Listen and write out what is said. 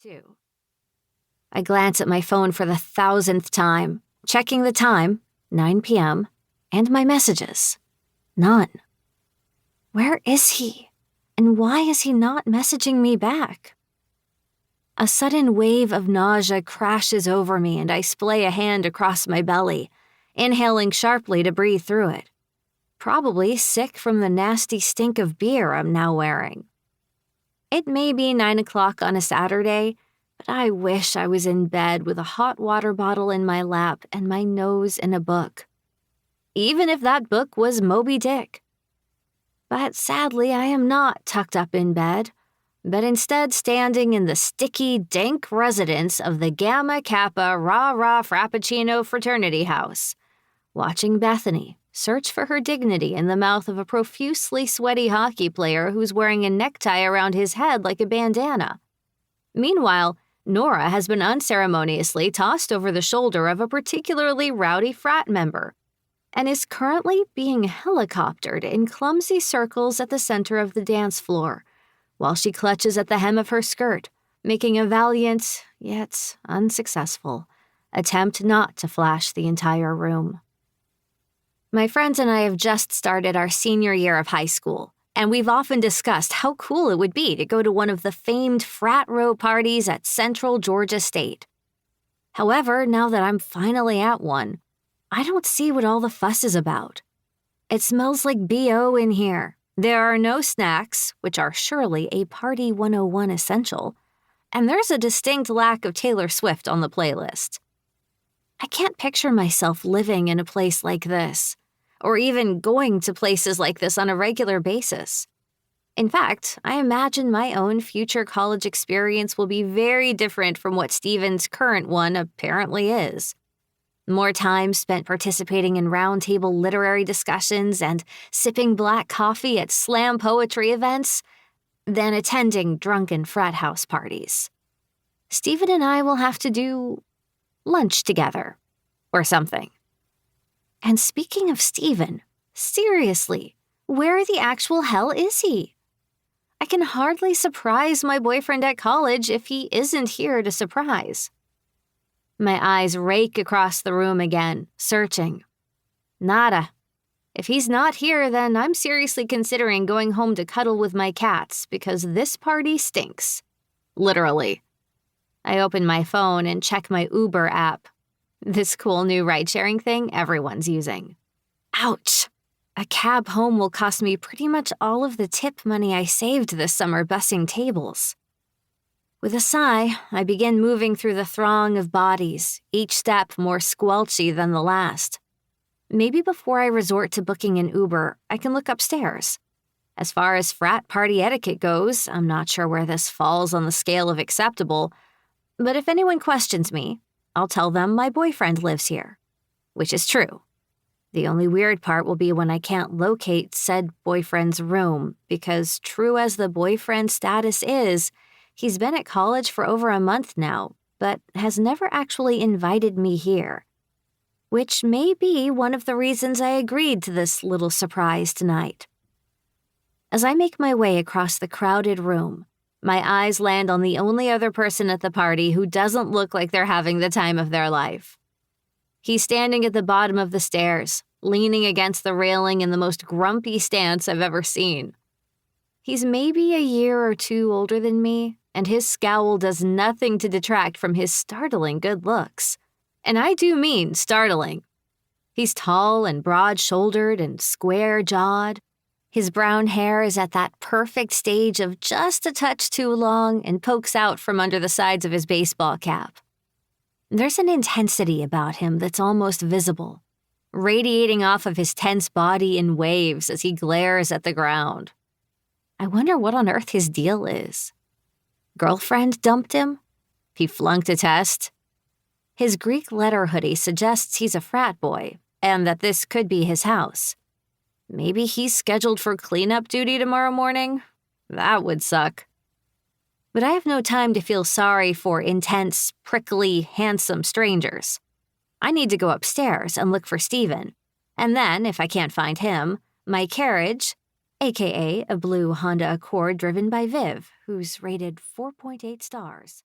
2. I glance at my phone for the 1,000th time, checking the time, 9 p.m., and my messages. None. Where is he? And why is he not messaging me back? A sudden wave of nausea crashes over me and I splay a hand across my belly, inhaling sharply to breathe through it. Probably sick from the nasty stink of beer I'm now wearing. It may be 9 o'clock on a Saturday, but I wish I was in bed with a hot water bottle in my lap and my nose in a book. Even if that book was Moby Dick. But sadly, I am not tucked up in bed, but instead standing in the sticky, dank residence of the Gamma Kappa Rah-Rah Frappuccino fraternity house, watching Bethany search for her dignity in the mouth of a profusely sweaty hockey player who's wearing a necktie around his head like a bandana. Meanwhile, Nora has been unceremoniously tossed over the shoulder of a particularly rowdy frat member and is currently being helicoptered in clumsy circles at the center of the dance floor, while she clutches at the hem of her skirt, making a valiant, yet unsuccessful, attempt not to flash the entire room. My friends and I have just started our senior year of high school, and we've often discussed how cool it would be to go to one of the famed frat row parties at Central Georgia State. However, now that I'm finally at one, I don't see what all the fuss is about. It smells like BO in here. There are no snacks, which are surely a Party 101 essential, and there's a distinct lack of Taylor Swift on the playlist. I can't picture myself living in a place like this, or even going to places like this on a regular basis. In fact, I imagine my own future college experience will be very different from what Steven's current one apparently is. More time spent participating in roundtable literary discussions and sipping black coffee at slam poetry events than attending drunken frat house parties. Steven and I will have to do lunch together or something. And speaking of Steven, seriously, where the actual hell is he? I can hardly surprise my boyfriend at college if he isn't here to surprise. My eyes rake across the room again, searching. Nada. If he's not here, then I'm seriously considering going home to cuddle with my cats because this party stinks. Literally. I open my phone and check my Uber app. This cool new ride-sharing thing everyone's using. Ouch. A cab home will cost me pretty much all of the tip money I saved this summer bussing tables. With a sigh, I begin moving through the throng of bodies, each step more squelchy than the last. Maybe before I resort to booking an Uber, I can look upstairs. As far as frat party etiquette goes, I'm not sure where this falls on the scale of acceptable, but if anyone questions me, I'll tell them my boyfriend lives here, which is true. The only weird part will be when I can't locate said boyfriend's room, because true as the boyfriend status is, he's been at college for over a month now, but has never actually invited me here. Which may be one of the reasons I agreed to this little surprise tonight. As I make my way across the crowded room, my eyes land on the only other person at the party who doesn't look like they're having the time of their life. He's standing at the bottom of the stairs, leaning against the railing in the most grumpy stance I've ever seen. He's maybe a year or two older than me, and his scowl does nothing to detract from his startling good looks. And I do mean startling. He's tall and broad-shouldered and square-jawed. His brown hair is at that perfect stage of just a touch too long and pokes out from under the sides of his baseball cap. There's an intensity about him that's almost visible, radiating off of his tense body in waves as he glares at the ground. I wonder what on earth his deal is. Girlfriend dumped him? He flunked a test? His Greek letter hoodie suggests he's a frat boy and that this could be his house. Maybe he's scheduled for cleanup duty tomorrow morning? That would suck. But I have no time to feel sorry for intense, prickly, handsome strangers. I need to go upstairs and look for Steven, and then, if I can't find him, my carriage, aka a blue Honda Accord driven by Viv, who's rated 4.8 stars.